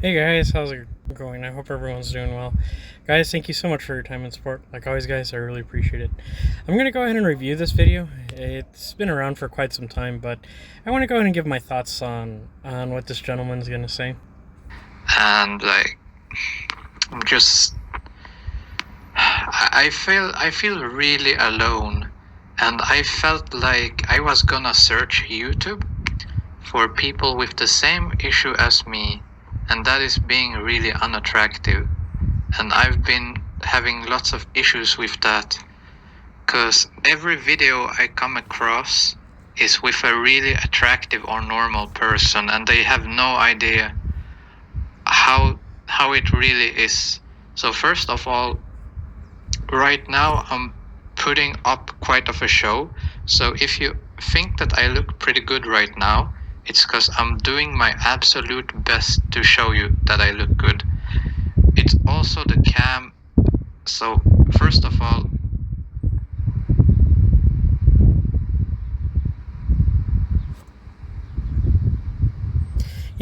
Hey guys, how's it going? I hope everyone's doing well. Guys, thank you so much for your time and support. Like always, guys, I really appreciate it. I'm going to go ahead and review this video. It's been around for quite some time, but I want to go ahead and give my thoughts on what this gentleman's going to say. And I'm just I feel really alone, and I felt like I was gonna search YouTube for people with the same issue as me, and that is being really unattractive. And I've been having lots of issues with that, because every video I come across is with a really attractive or normal person, and they have no idea how it really is. So first of all, right now I'm putting up quite of a show. So if you think that I look pretty good right now, it's because I'm doing my absolute best to show you that I look good. It's also the cam. So first of all,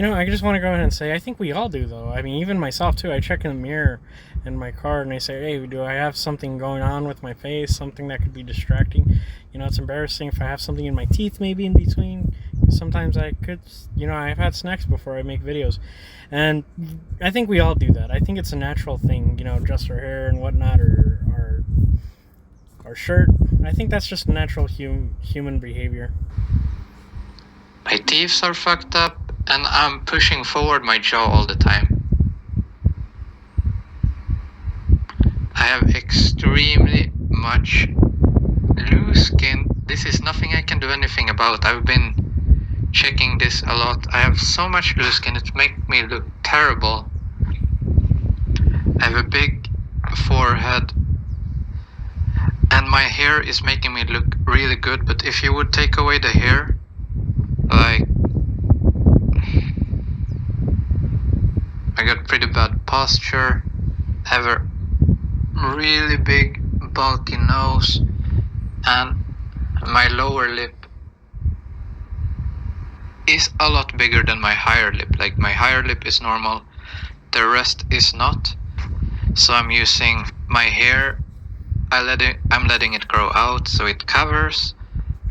I just want to go ahead and say I think we all do, though. I mean, even myself too. I check in the mirror in my car and I say, "Hey, do I have something going on with my face? Something that could be distracting?" It's embarrassing if I have something in my teeth, maybe in between. Sometimes I could, I've had snacks before I make videos, and I think we all do that. I think it's a natural thing. Adjust our hair and whatnot, or our shirt. I think that's just natural human behavior. my teeth are fucked up, and I'm pushing forward my jaw all the time. I have extremely much loose skin. This is nothing I can do anything about. I've been checking this a lot. I have so much loose skin, it makes me look terrible. I have a big forehead, and my hair is making me look really good, but if you would take away the hair, I got pretty bad posture. I have a really big bulky nose, and my lower lip is a lot bigger than my higher lip. Like, my higher lip is normal, the rest is not. So I'm using my hair, I'm letting it grow out so it covers,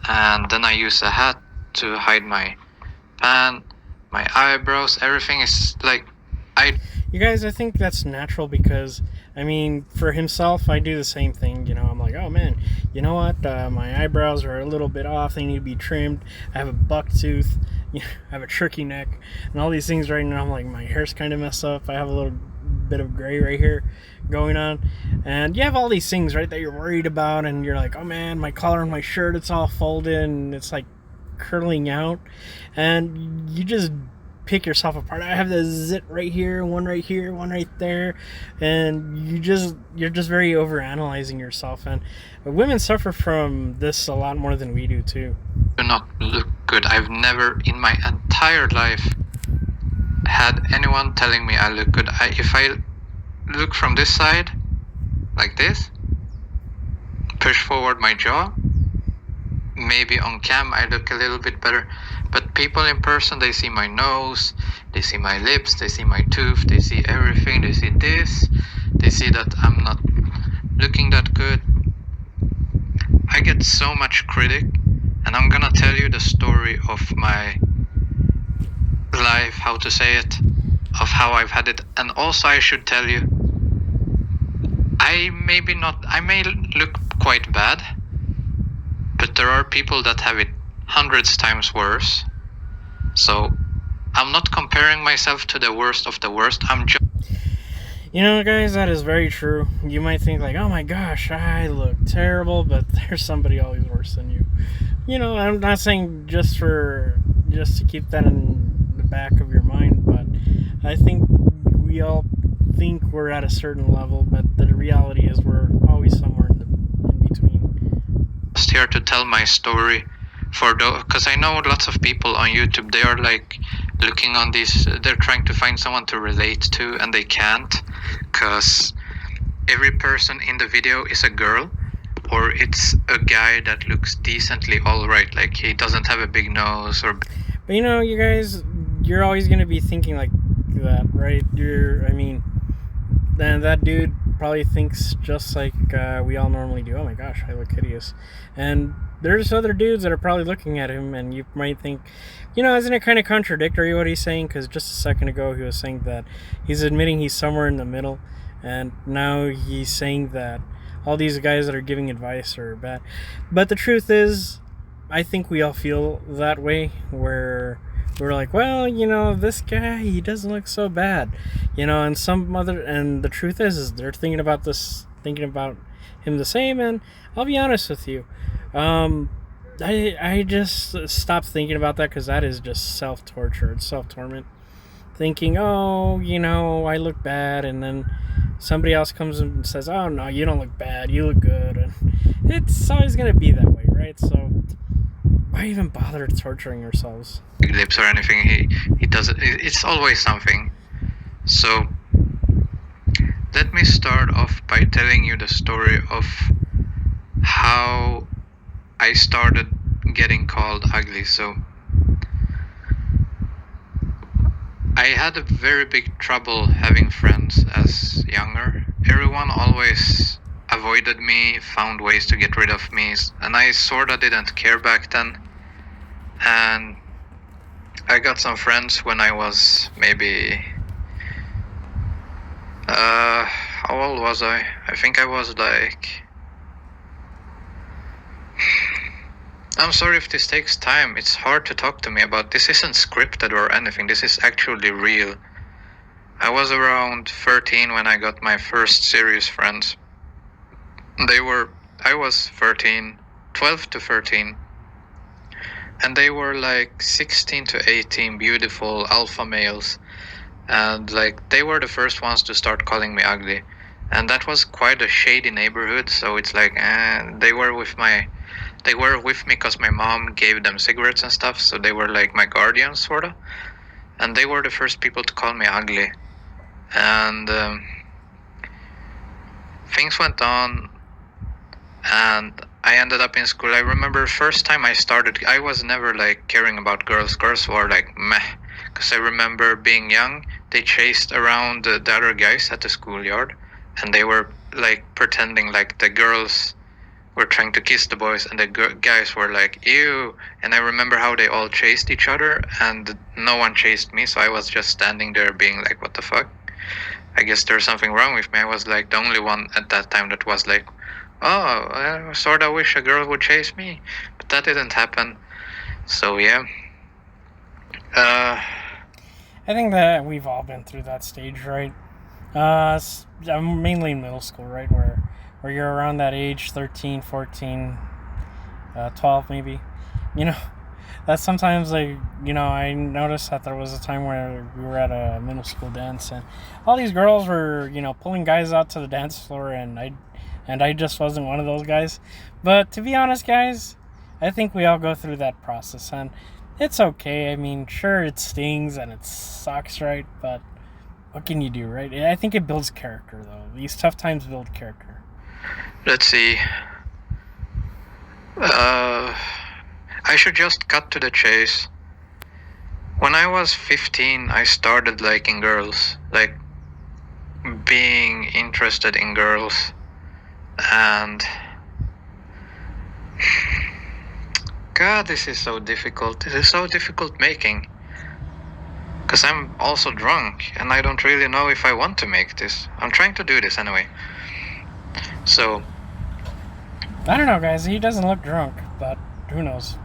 and then I use a hat to hide my pan, my eyebrows. Everything is like, You guys, I think that's natural because, for himself, I do the same thing. I'm like, oh man, you know what? My eyebrows are a little bit off. They need to be trimmed. I have a buck tooth. I have a turkey neck. And all these things right now, I'm like, my hair's kind of messed up. I have a little bit of gray right here going on. And you have all these things, right, that you're worried about. And you're like, oh man, my collar on my shirt, it's all folded. And it's like curling out. And you just pick yourself apart. I have the zit right here, one right there, and you're just very over analyzing yourself. And women suffer from this a lot more than we do too. Do not look good. I've never in my entire life had anyone telling me I look good. If I look from this side, like this, push forward my jaw, maybe on cam I look a little bit better, but people in person, they see my nose, they see my lips, they see my tooth, they see everything, they see this, they see that I'm not looking that good. I get so much critic, and I'm gonna tell you the story of my life, how to say it, of how I've had it. And also I should tell you, I may look quite bad, but there are people that have it hundreds times worse. So I'm not comparing myself to the worst of the worst. I'm just... Guys, that is very true. You might think like, oh my gosh, I look terrible, but there's somebody always worse than you. I'm not saying just to keep that in the back of your mind, but I think we all think we're at a certain level, but the reality is we're always somewhere in between. Just here to tell my story because I know lots of people on YouTube, they are like looking on these, they're trying to find someone to relate to, and they can't, because every person in the video is a girl, or it's a guy that looks decently alright, like he doesn't have a big nose or... But you guys, you're always going to be thinking like that, right? Then that dude probably thinks just like we all normally do. Oh my gosh, I look hideous. And there's other dudes that are probably looking at him, and you might think, isn't it kind of contradictory what he's saying? Because just a second ago he was saying that he's admitting he's somewhere in the middle, and now he's saying that all these guys that are giving advice are bad. But the truth is, I think we all feel that way, where we're like, well, this guy, he doesn't look so bad, and the truth is they're thinking about him the same. And I'll be honest with you, I just stopped thinking about that, because that is just self-torture. It's self-torment, thinking, oh, I look bad, and then somebody else comes and says, oh no, you don't look bad, you look good. And it's always going to be that way, right? So why even bother torturing ourselves? Lips or anything, he does it. It's always something. So let me start off by telling you the story of how I started getting called ugly. So I had a very big trouble having friends as younger. Everyone always avoided me, found ways to get rid of me, and I sorta didn't care back then. And I got some friends when I was maybe how old was I? I think I was like, I'm sorry if this takes time. It's hard to talk to me about. This isn't scripted or anything. This is actually real. I was around 13 when I got my first serious friends. I was 13, 12 to 13. And they were like 16 to 18 beautiful alpha males. And like they were the first ones to start calling me ugly. And that was quite a shady neighborhood, so it's like they were with me because my mom gave them cigarettes and stuff, so they were like my guardians, sorta. And they were the first people to call me ugly. And things went on, and I ended up in school. I remember first time I started, I was never like caring about girls. Girls were like meh. Because I remember being young, they chased around the other guys at the schoolyard, and they were like pretending like the girls were trying to kiss the boys, and the guys were like, ew. And I remember how they all chased each other, and no one chased me, so I was just standing there being like, what the fuck? I guess there's something wrong with me. I was like the only one at that time that was like, oh, I sort of wish a girl would chase me. But that didn't happen. So yeah. I think that we've all been through that stage, right? Mainly in middle school, right? Where you're around that age, 13, 14, 12 maybe. That sometimes I noticed that there was a time where we were at a middle school dance, and all these girls were, pulling guys out to the dance floor, and I just wasn't one of those guys. But to be honest, guys, I think we all go through that process, and it's okay. I mean, sure, it stings and it sucks, right? But what can you do, right? I think it builds character, though. These tough times build character. Let's see. I should just cut to the chase. When I was 15, I started liking girls, like being interested in girls, and God, this is so difficult. This is so difficult making, because I'm also drunk, and I don't really know if I want to make this. I'm trying to do this anyway. So I don't know, guys. He doesn't look drunk, but who knows?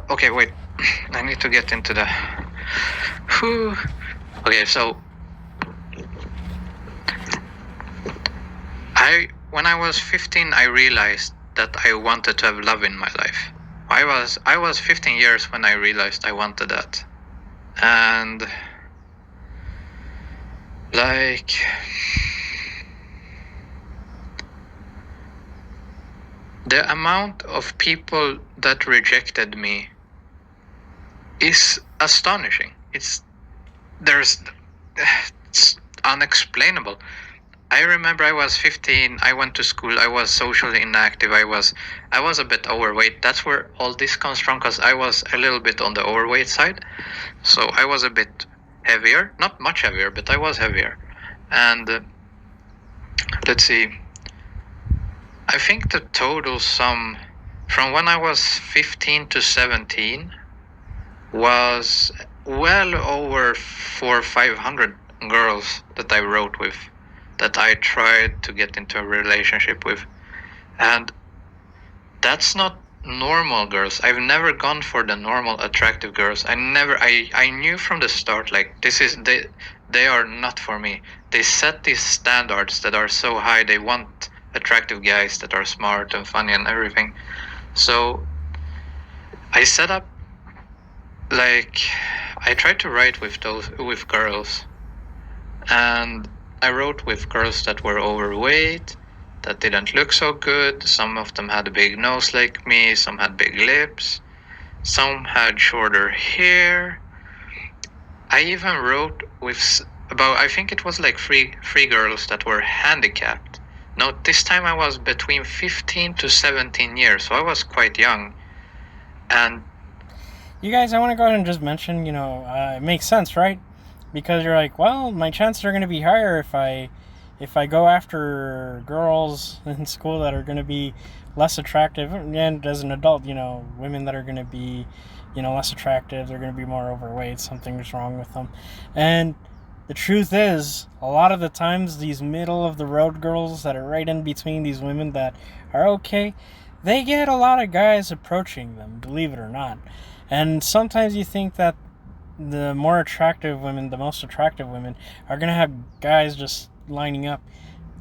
Okay, wait. I need to get into the... Okay, so... When I was 15, I realized that I wanted to have love in my life. I was 15 years when I realized I wanted that. And... like... the amount of people that rejected me is astonishing. It's unexplainable. I remember I was 15. I went to school. I was socially inactive. I was a bit overweight. That's where all this comes from, because I was a little bit on the overweight side. So I was a bit heavier, not much heavier, but I was heavier. And let's see. I think the total sum from when I was 15 to 17 was well over 400 or 500 girls that I wrote with, that I tried to get into a relationship with. And that's not normal girls. I've never gone for the normal attractive girls. I knew from the start, like, they are not for me. They set these standards that are so high. They want attractive guys that are smart and funny and everything. So I set up, like, I tried to write with girls, and I wrote with girls that were overweight, that didn't look so good. Some of them had a big nose like me, some had big lips, some had shorter hair. I even wrote with about, I think it was like three girls that were handicapped. No, this time I was between 15 to 17 years, so I was quite young. And You guys, I want to go ahead and just mention, it makes sense, right? Because you're like, well, my chances are going to be higher if I go after girls in school that are going to be less attractive, and as an adult, women that are going to be, less attractive, they're going to be more overweight, something's wrong with them. And the truth is, a lot of the times, these middle-of-the-road girls that are right in between these women that are okay, they get a lot of guys approaching them, believe it or not. And sometimes you think that the more attractive women, the most attractive women, are going to have guys just lining up.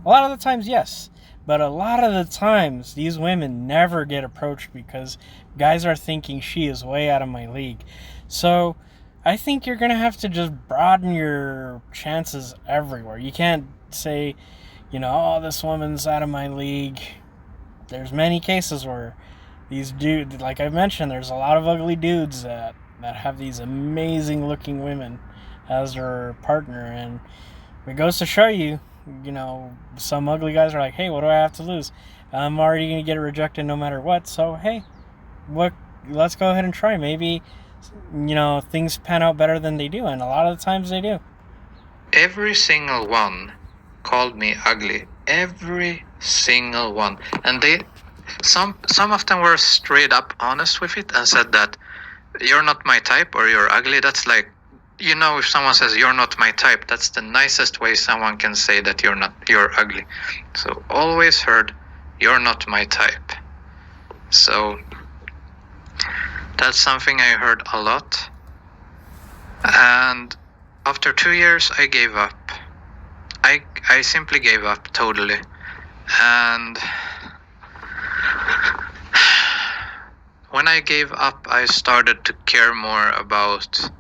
A lot of the times, yes. But a lot of the times, these women never get approached because guys are thinking she is way out of my league. So I think you're going to have to just broaden your chances everywhere. You can't say, oh, this woman's out of my league. There's many cases where these dudes, like I mentioned, there's a lot of ugly dudes that have these amazing looking women as their partner. And it goes to show you, some ugly guys are like, hey, what do I have to lose? I'm already going to get rejected no matter what. So, hey, let's go ahead and try. Maybe things pan out better than they do, and a lot of the times they do. Every single one called me ugly. Every single one. And some of them were straight up honest with it and said that you're not my type or you're ugly. That's like, if someone says you're not my type, that's the nicest way someone can say that you're ugly. So always heard, you're not my type. So that's something I heard a lot. And after 2 years, I gave up. I simply gave up totally. And when I gave up, I started to care more about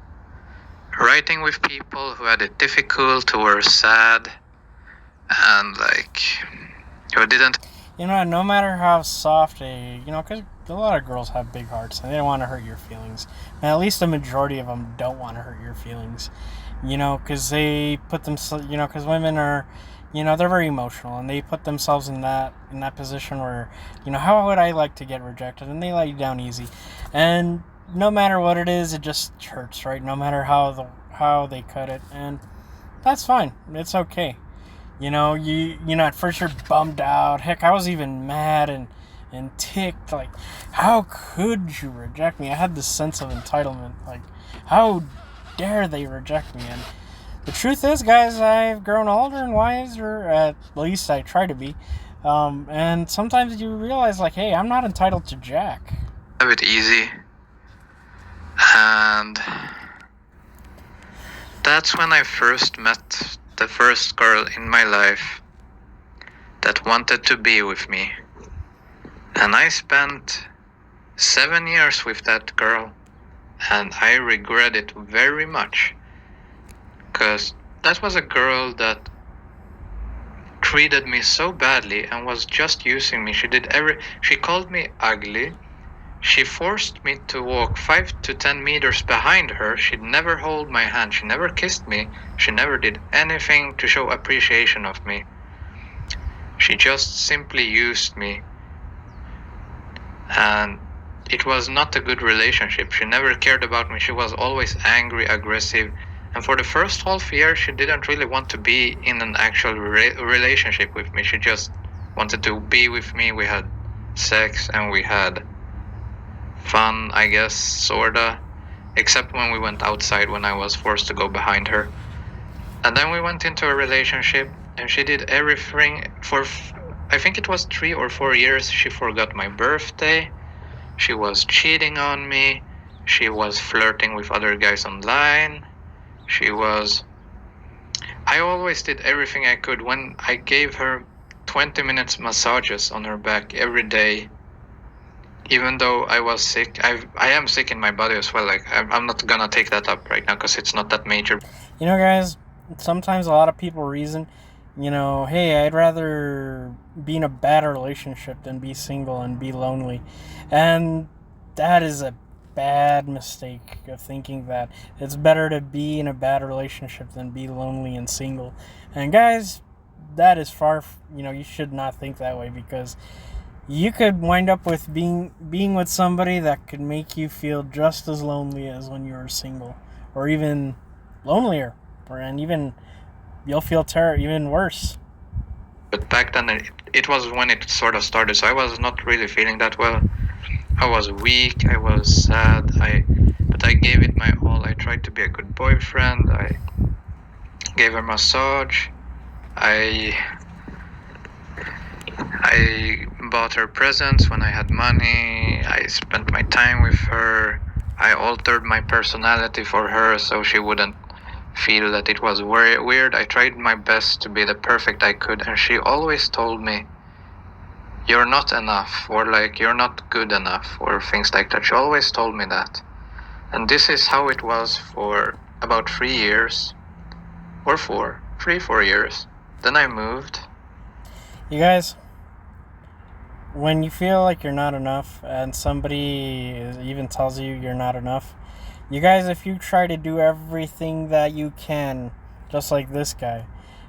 writing with people who had it difficult, who were sad, and who didn't. No matter how soft because a lot of girls have big hearts and they don't want to hurt your feelings. And at least the majority of them don't want to hurt your feelings. Because they put themselves, because women are, they're very emotional, and they put themselves in that position where, how would I like to get rejected? And they let you down easy. And no matter what it is, it just hurts, right? No matter how they cut it, and that's fine. It's okay. At first you're bummed out. Heck, I was even mad and ticked. Like, how could you reject me? I had this sense of entitlement. Like, how dare they reject me? And the truth is, guys, I've grown older and wiser. At least I try to be. And sometimes you realize, like, hey, I'm not entitled to jack. Have it easy. And that's when I first met the first girl in my life that wanted to be with me. And I spent 7 years with that girl, and I regret it very much, because that was a girl that treated me so badly and was just using me. She called me ugly. She forced me to walk 5 to 10 meters behind her. She'd never hold my hand. She never kissed me. She never did anything to show appreciation of me. She just simply used me. And it was not a good relationship. She never cared about me. She was always angry, aggressive. And for the first half year, she didn't really want to be in an actual relationship with me. She just wanted to be with me. We had sex and we had fun, I guess, sorta. Except when we went outside, when I was forced to go behind her. And then we went into a relationship, and she did everything for, I think it was 3 or 4 years. She forgot my birthday. She was cheating on me. She was flirting with other guys online. I always did everything I could. When I gave her 20 minutes massages on her back every day, even though I was sick. I am sick in my body as well. Like, I'm not gonna take that up right now because it's not that major. You know, guys, sometimes a lot of people reason, hey, I'd rather be in a bad relationship than be single and be lonely. And that is a bad mistake of thinking that it's better to be in a bad relationship than be lonely and single. And guys, that is you should not think that way, because you could wind up with being with somebody that could make you feel just as lonely as when you were single, or even lonelier, and even you'll feel even worse. But back then, it was when it sort of started, so I was not really feeling that well. I was weak, I was sad, but I gave it my all. I tried to be a good boyfriend. I gave her massage. I bought her presents when I had money. I spent my time with her. I altered my personality for her so she wouldn't feel that it was weird. I tried my best to be the perfect I could, and she always told me, "You're not enough," or like, "You're not good enough," or things like that. She always told me that. And this is how it was for about 3 years, or 4 years. Then I moved. You guys, when you feel like you're not enough and somebody even tells you you're not enough, you guys, if you try to do everything that you can, just like this guy,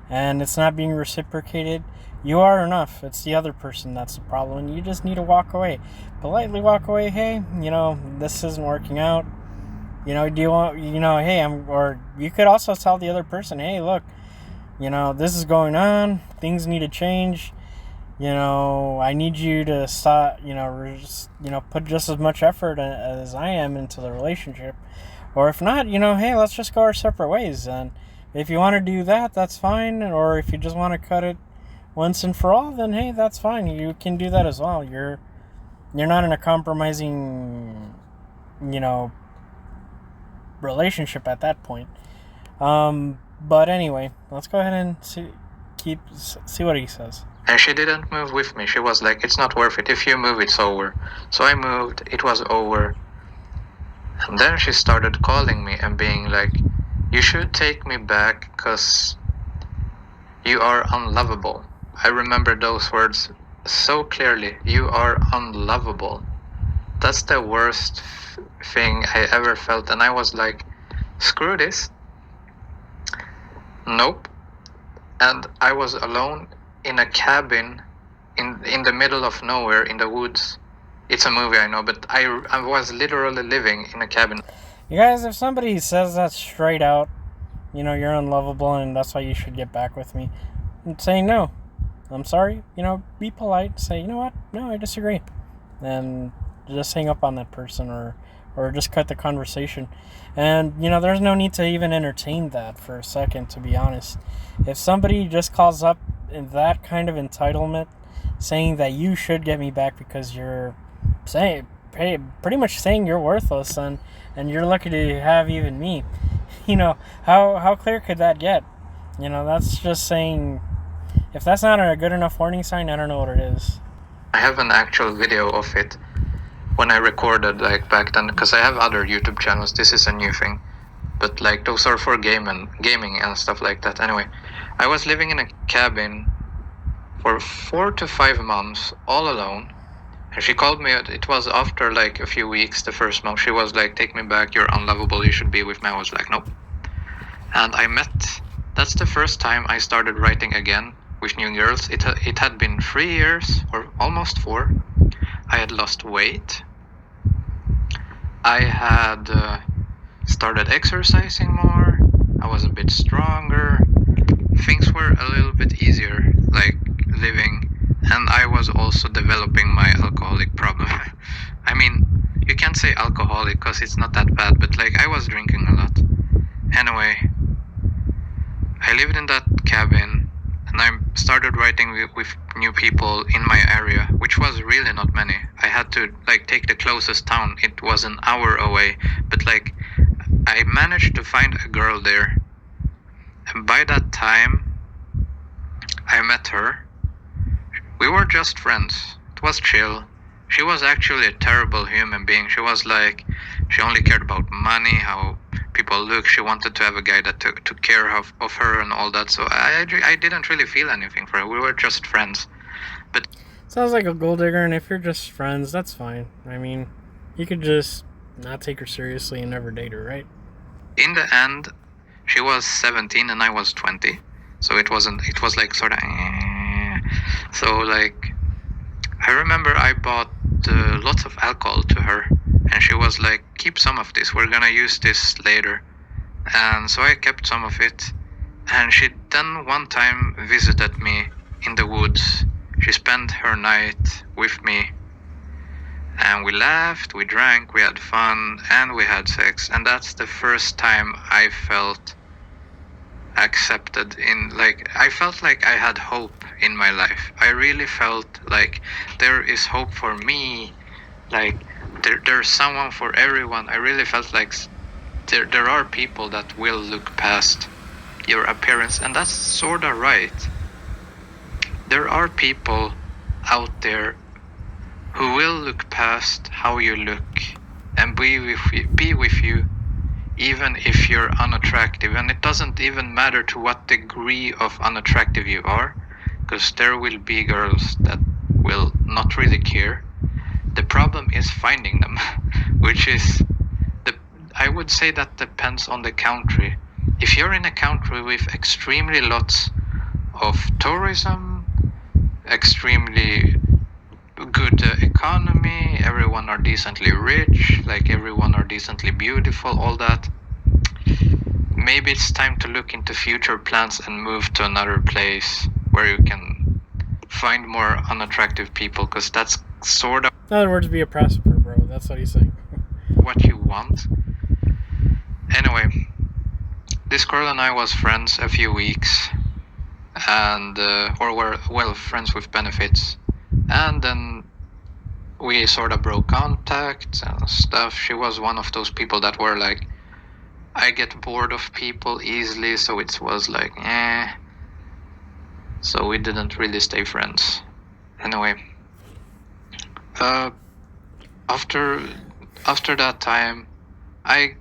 and it's not being reciprocated, you are enough. It's the other person that's the problem, and you just need to walk away. Politely walk away. Hey, this isn't working out. Do you want, hey, or you could also tell the other person, hey, look, this is going on. Things need to change. I need you to stop, put just as much effort as I am into the relationship. Or if not, hey, let's just go our separate ways. And if you want to do that, that's fine. Or if you just want to cut it once and for all, then hey, that's fine. You can do that as well. You're not in a compromising, relationship at that point. But anyway, let's go ahead and see what he says. And she didn't move with me. She was like, "It's not worth it. If you move, it's over." So I moved. It was over. And then she started calling me and being like, "You should take me back because you are unlovable." I remember those words so clearly. "You are unlovable." That's the worst thing I ever felt. And I was like, screw this. Nope. And I was alone in a cabin in the middle of nowhere in the woods. It's a movie, I know, but I was literally living in a cabin. You guys, if somebody says that straight out, you're unlovable and that's why you should get back with me, and say no. I'm sorry, be polite, say, you know what, no, I disagree. And just hang up on that person, or just cut the conversation. And, there's no need to even entertain that for a second, to be honest. If somebody just calls up in that kind of entitlement, saying that you should get me back because you're pretty much saying you're worthless and you're lucky to have even me, how clear could that get? That's just saying, if that's not a good enough warning sign, I don't know what it is. I have an actual video of it when I recorded, like, back then, because I have other YouTube channels. This is a new thing, but like, those are for gaming and stuff like that. Anyway, I was living in a cabin for 4 to 5 months all alone, and she called me. It was after like a few weeks, the first month. She was like, "Take me back, you're unlovable, you should be with me." I was like, nope. And that's the first time I started writing again. with new girls. It had been 3 years, or almost 4. I had lost weight. I had started exercising more. I was a bit stronger. Things were a little bit easier, like living, and I was also developing my alcoholic problem. I mean, you can't say alcoholic because it's not that bad, but like I was drinking a lot. Anyway, I lived in that cabin, and I started writing with new people in my area, which was really not many. I had to like take the closest town. It was an hour away, but like I managed to find a girl there. And by that time, I met her. We were just friends. It was chill. She was actually a terrible human being. She was like, she only cared about money, how people look. She wanted to have a guy that took care of her and all that. So I didn't really feel anything for her. We were just friends. But Sounds like a gold digger, and if you're just friends, that's fine. I mean, you could just not take her seriously and never date her, right? in the end, she was 17 and I was 20. So it was like sort of... So like, I remember I bought lots of alcohol to her. And she was like, keep some of this. We're gonna use this later. And so I kept some of it. And she then one time visited me in the woods. She spent her night with me. And we laughed, we drank, we had fun, and we had sex. And that's the first time I felt accepted in, like, I felt like I had hope in my life. I really felt like there is hope for me. Like, there's someone for everyone. I really felt like there are people that will look past your appearance. And that's sort of right. There are people out there who will look past how you look and be with you even if you're unattractive. And it doesn't even matter to what degree of unattractive you are, because there will be girls that will not really care. The problem is finding them, which is, I would say that depends on the country. If you're in a country with extremely lots of tourism, extremely good economy, everyone are decently rich, like everyone are decently beautiful, all that, maybe it's time to look into future plans and move to another place where you can find more unattractive people, because that's sort of, in other words, be a prostitute, bro. That's what he's saying. what you want. Anyway, this girl and I was friends a few weeks, and or were, well, friends with benefits. And then we sort of broke contact and stuff. She was one of those people that were like, I get bored of people easily, so it was like, So we didn't really stay friends. Anyway, after that time, I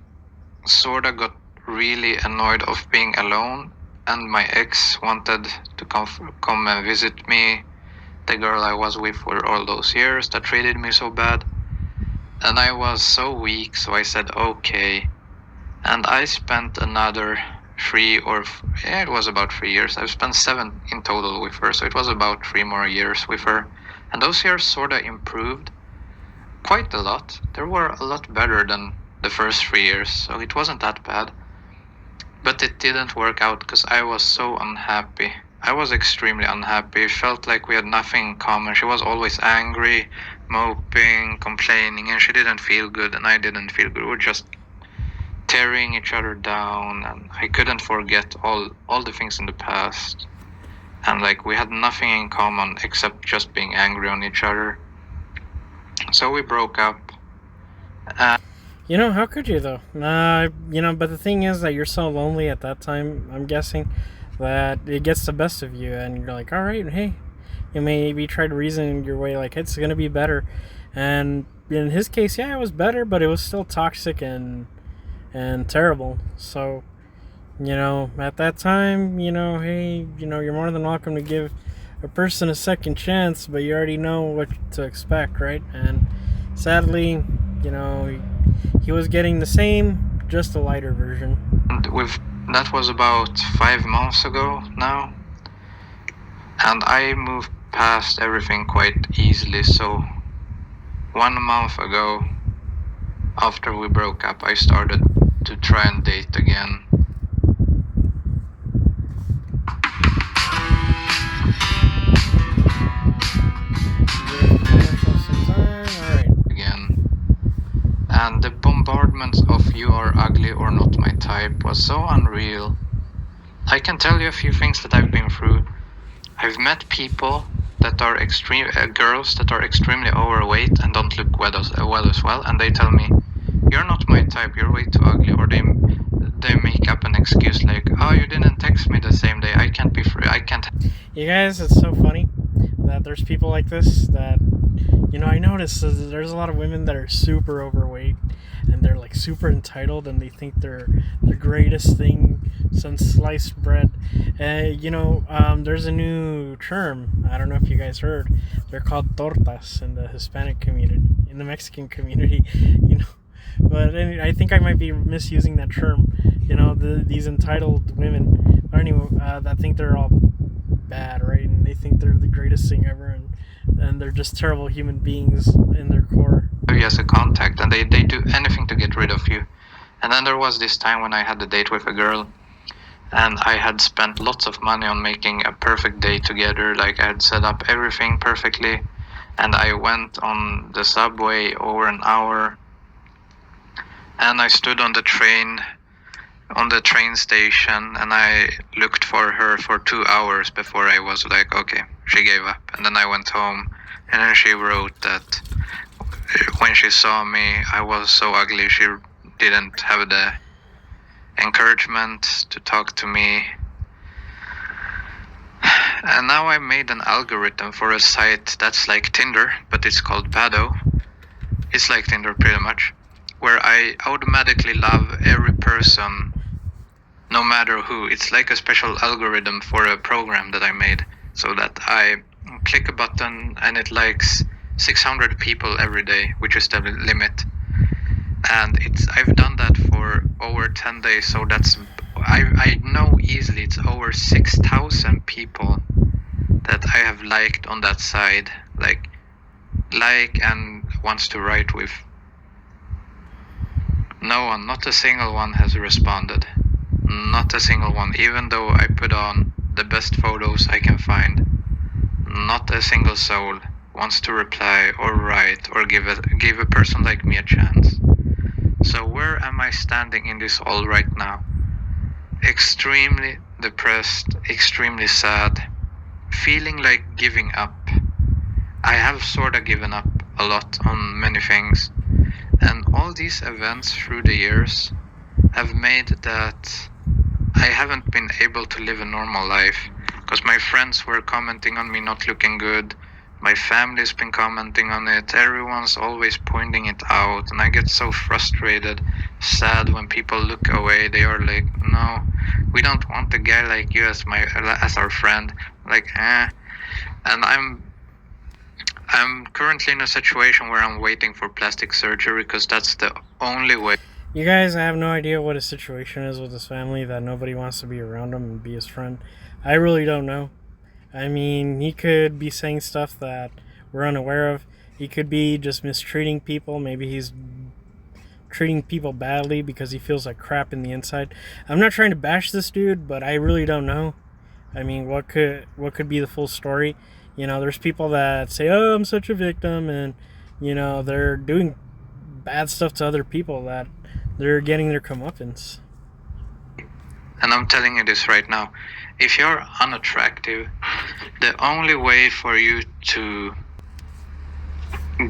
sort of got really annoyed of being alone, and my ex wanted to come and visit me, the girl I was with for all those years that treated me so bad. And I was so weak, so I said okay. And I spent another it was about 3 years. I've spent 7 in total with her, so it was about 3 more years with her. And those years sort of improved quite a lot. They were a lot better than the first 3 years, so it wasn't that bad. But it didn't work out because I was so unhappy. I was extremely unhappy. It felt like we had nothing in common. She was always angry, moping, complaining, and she didn't feel good, and I didn't feel good. We were just tearing each other down, and I couldn't forget all the things in the past. And like, we had nothing in common except just being angry on each other. So we broke up. How could you, though? But the thing is that you're so lonely at that time, I'm guessing, that it gets the best of you, and you're like, all right, hey, you maybe try to reason your way, like, it's going to be better. And in his case, yeah, it was better, but it was still toxic and terrible. So, at that time, hey, you're more than welcome to give a person a second chance, but you already know what to expect, right? And sadly, he was getting the same, just a lighter version. That was about 5 months ago now. And I moved past everything quite easily. So 1 month ago, after we broke up, I started to try and date again. And the bombardment of "you are ugly" or "not my type" was so unreal. I can tell you a few things that I've been through. I've met people that are girls that are extremely overweight and don't look well as well, and they tell me, "You're not my type, you're way too ugly," or they make up an excuse like, "Oh, you didn't text me the same day, I can't be free, I can't." You guys, it's so funny that there's people like this that, I notice there's a lot of women that are super overweight and they're like super entitled and they think they're the greatest thing since sliced bread. There's a new term. I don't know if you guys heard. They're called tortas in the Hispanic community, in the Mexican community. But I think I might be misusing that term. These entitled women, but anyway, that think they're all bad, right? And they think they're the greatest thing ever, and they're just terrible human beings in their core. You as a contact, and they do anything to get rid of you. And then there was this time when I had a date with a girl, and I had spent lots of money on making a perfect date together. Like, I had set up everything perfectly, and I went on the subway over an hour, and I stood on the train station, and I looked for her for 2 hours before I was like, okay, she gave up. And then I went home, and then she wrote that when she saw me, I was so ugly, she didn't have the encouragement to talk to me. And now I made an algorithm for a site that's like Tinder, but it's called Badoo. It's like Tinder pretty much, where I automatically love every person, no matter who. It's like a special algorithm for a program that I made, so that I click a button and it likes 600 people every day, which is the limit. And I've done that for over 10 days, so I know easily it's over 6,000 people that I have liked on that side, like and wants to write with. No one, not a single one has responded. Not a single one, even though I put on the best photos I can find. Not a single soul wants to reply or write or give a person like me a chance. So where am I standing in this all right now? Extremely depressed, extremely sad, feeling like giving up. I have sorta given up a lot on many things, and all these events through the years have made that I haven't been able to live a normal life, because my friends were commenting on me not looking good. My family's been commenting on it. Everyone's always pointing it out, and I get so frustrated, sad when people look away. They are like, "No, we don't want a guy like you as our friend." Like, And I'm currently in a situation where I'm waiting for plastic surgery, because that's the only way. You guys, I have no idea what his situation is with his family, that nobody wants to be around him and be his friend. I really don't know. I mean, he could be saying stuff that we're unaware of. He could be just mistreating people. Maybe he's treating people badly because he feels like crap in the inside. I'm not trying to bash this dude, but I really don't know. I mean, what could be the full story? There's people that say, "Oh, I'm such a victim," and they're doing bad stuff to other people, that they're getting their comeuppance. And I'm telling you this right now. If you're unattractive, the only way for you to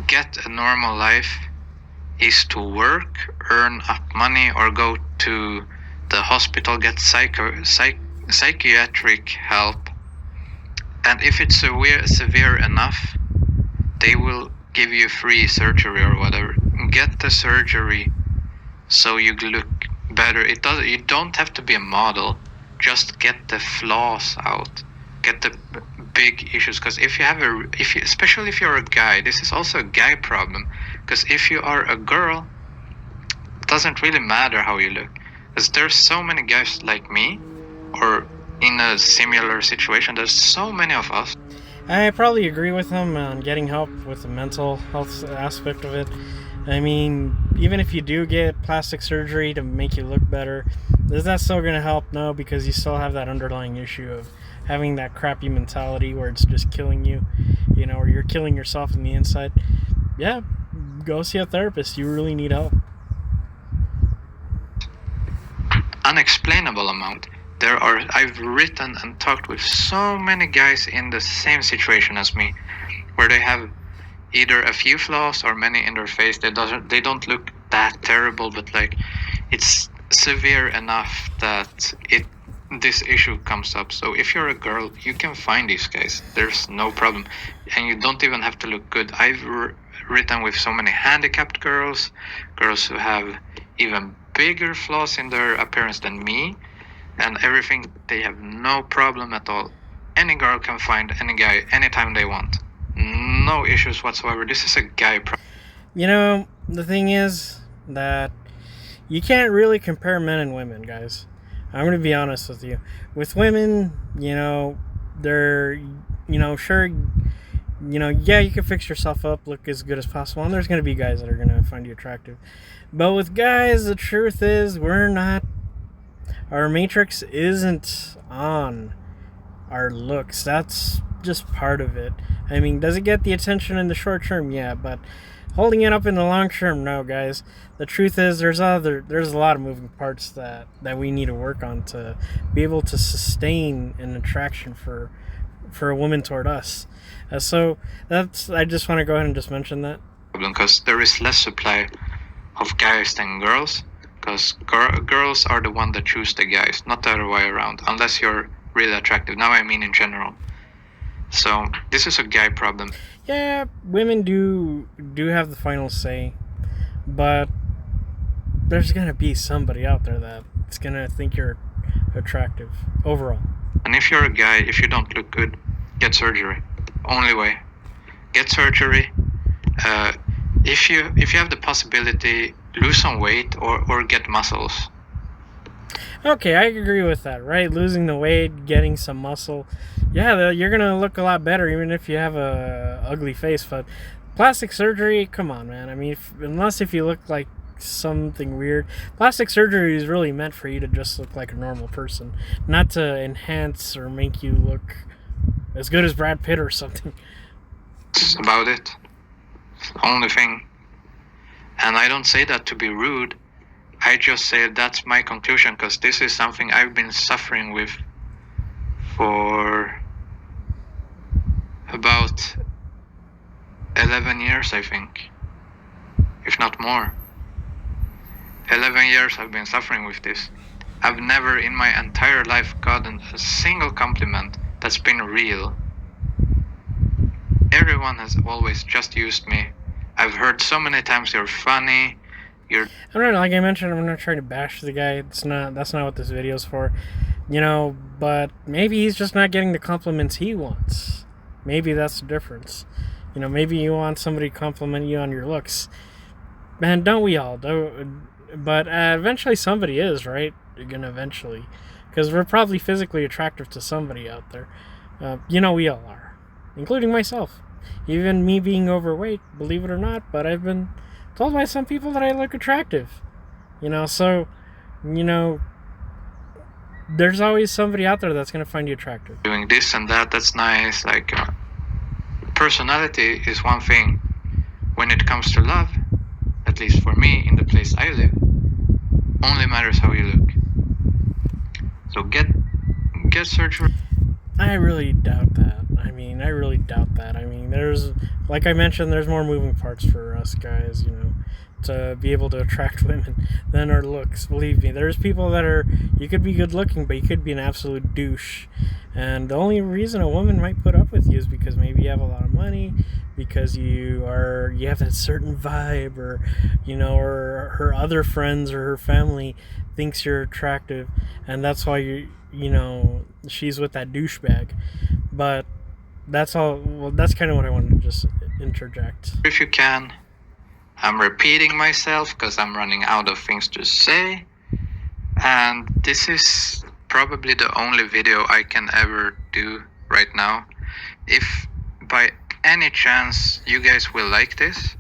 get a normal life is to work, earn up money, or go to the hospital, get psychiatric help. And if it's severe enough, they will give you free surgery or whatever. Get the surgery so you look better. You don't have to be a model. Just get the flaws out. Get the big issues. Because especially if you're a guy, this is also a guy problem. Because if you are a girl, it doesn't really matter how you look. Because there's so many guys like me, or in a similar situation. There's so many of us. I probably agree with him on getting help with the mental health aspect of it. I mean, even if you do get plastic surgery to make you look better, is that still going to help? No, because you still have that underlying issue of having that crappy mentality where it's just killing you, or you're killing yourself in the inside. Yeah, go see a therapist. You really need help. Unexplainable amount. I've written and talked with so many guys in the same situation as me, where they have either a few flaws or many in their face. They don't look that terrible, but like it's severe enough that this issue comes up. So if you're a girl, you can find these guys. There's no problem, and you don't even have to look good. I've written with so many handicapped girls who have even bigger flaws in their appearance than me, and everything. They have no problem at all. Any girl can find any guy anytime they want. No issues whatsoever. This is a guy problem. The thing is that you can't really compare men and women, guys. I'm going to be honest with you. With women, they're, sure, yeah, you can fix yourself up, look as good as possible, and there's going to be guys that are going to find you attractive. But with guys, the truth is, our matrix isn't on our looks. That's just part of it. I mean, does it get the attention in the short term? Yeah, but holding it up in the long term, no, guys. The truth is, there's a lot of moving parts that we need to work on to be able to sustain an attraction for a woman toward us. So I just want to go ahead and just mention that. Because there is less supply of guys than girls. Because girls are the one that choose the guys, not the other way around. Unless you're really attractive. Now I mean in general. So this is a guy problem. Yeah, women do have the final say, but there's gonna be somebody out there that's gonna think you're attractive overall. And if you're a guy, if you don't look good, get surgery. Only way. Get surgery. If you have the possibility, lose some weight or get muscles. Okay, I agree with that, right? Losing the weight, getting some muscle. Yeah, you're going to look a lot better even if you have a ugly face. But plastic surgery, come on, man. I mean, unless you look like something weird. Plastic surgery is really meant for you to just look like a normal person, not to enhance or make you look as good as Brad Pitt or something. That's about it. It's the only thing. And I don't say that to be rude. I just say that's my conclusion, because this is something I've been suffering with for about 11 years, I think, if not more. 11 years I've been suffering with this. I've never in my entire life gotten a single compliment that's been real. Everyone has always just used me. I've heard so many times, you're funny, I don't know, like I mentioned, I'm not trying to bash the guy. That's not what this video's for. But maybe he's just not getting the compliments he wants. Maybe that's the difference. Maybe you want somebody to compliment you on your looks. Man, don't we all? But eventually somebody is, right? Eventually. Because we're probably physically attractive to somebody out there. We all are. Including myself. Even me being overweight, believe it or not, but I've been told by some people that I look attractive. So, there's always somebody out there that's going to find you attractive. Doing this and that's nice. Like, personality is one thing. When it comes to love, at least for me, in the place I live, only matters how you look. So get surgery. I really doubt that. There's, like I mentioned, there's more moving parts for us guys, to be able to attract women than our looks. Believe me, there's people you could be good looking, but you could be an absolute douche. And the only reason a woman might put up with you is because maybe you have a lot of money, because you have that certain vibe, or, or her other friends or her family thinks you're attractive, and that's why she's with that douchebag. But that's all. Well, that's kind of what I wanted to just interject. If you can, I'm repeating myself because I'm running out of things to say, and this is probably the only video I can ever do right now. If by any chance you guys will like this,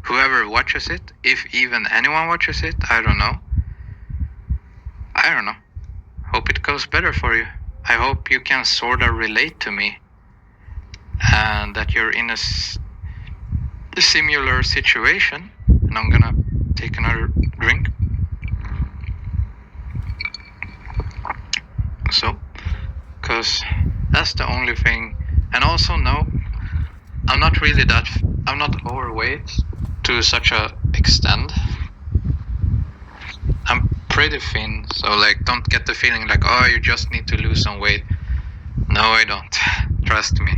whoever watches it, if even anyone watches it, I don't know. Hope it goes better for you. I hope you can sort of relate to me and that you're in a similar situation. And I'm gonna take another drink. So, because that's the only thing. And also, no, I'm not overweight to such a extent. I'm pretty thin, so like, don't get the feeling like, oh, you just need to lose some weight. No, I don't. Trust me.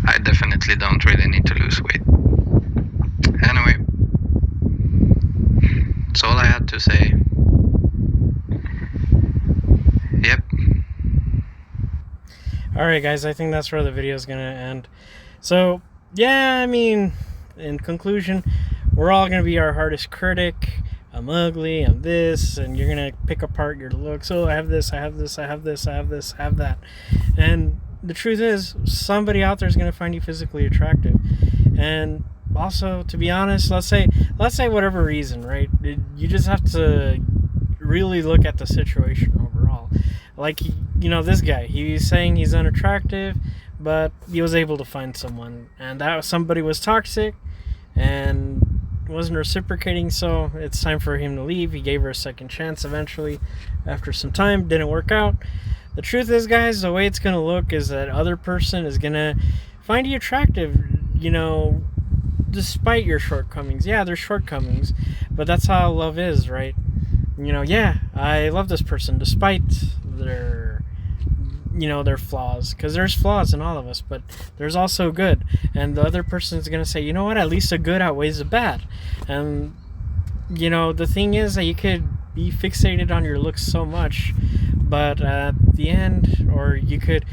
I definitely don't really need to lose weight. Anyway, that's all I had to say. Yep. Alright guys, I think that's where the video is going to end. So, yeah, I mean, in conclusion, we're all going to be our hardest critic. I'm ugly, I'm this, and you're going to pick apart your looks. Oh, I have this, I have this, I have this, I have this, I have that. And the truth is, somebody out there is going to find you physically attractive. And also, to be honest, let's say whatever reason, right? You just have to really look at the situation overall. Like, this guy, he's saying he's unattractive, but he was able to find someone, and that somebody was toxic and wasn't reciprocating, so it's time for him to leave. He gave her a second chance eventually after some time. Didn't work out. The truth is, guys, the way it's going to look is that other person is going to find you attractive, despite your shortcomings. Yeah, there's shortcomings, but that's how love is, right? Yeah, I love this person despite their flaws, because there's flaws in all of us, but there's also good, and the other person is going to say, you know what, at least the good outweighs the bad. And the thing is that you could be fixated on your looks so much, but at the end, or you could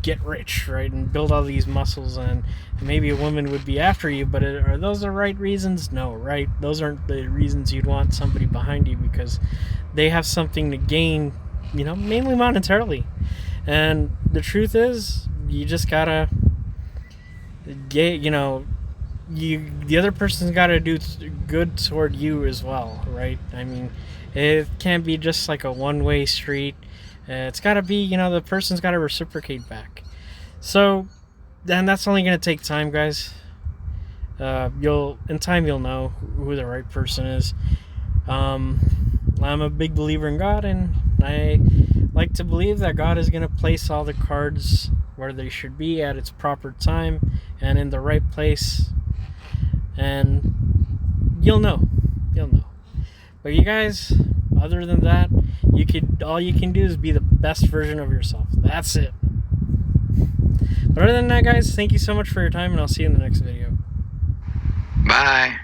get rich, right, and build all these muscles, and maybe a woman would be after you, but are those the right reasons? No, right? Those aren't the reasons you'd want somebody behind you, because they have something to gain, mainly monetarily. And the truth is, you just gotta get, the other person's gotta do good toward you as well, right? I mean, it can't be just like a one-way street. It's gotta be, the person's gotta reciprocate back. So, and that's only gonna take time, guys. In time you'll know who the right person is. I'm a big believer in God, and I like to believe that God is going to place all the cards where they should be at its proper time and in the right place, and you'll know. But you guys, other than that, all you can do is be the best version of yourself. That's it. But other than that, guys, thank you so much for your time, and I'll see you in the next video. Bye.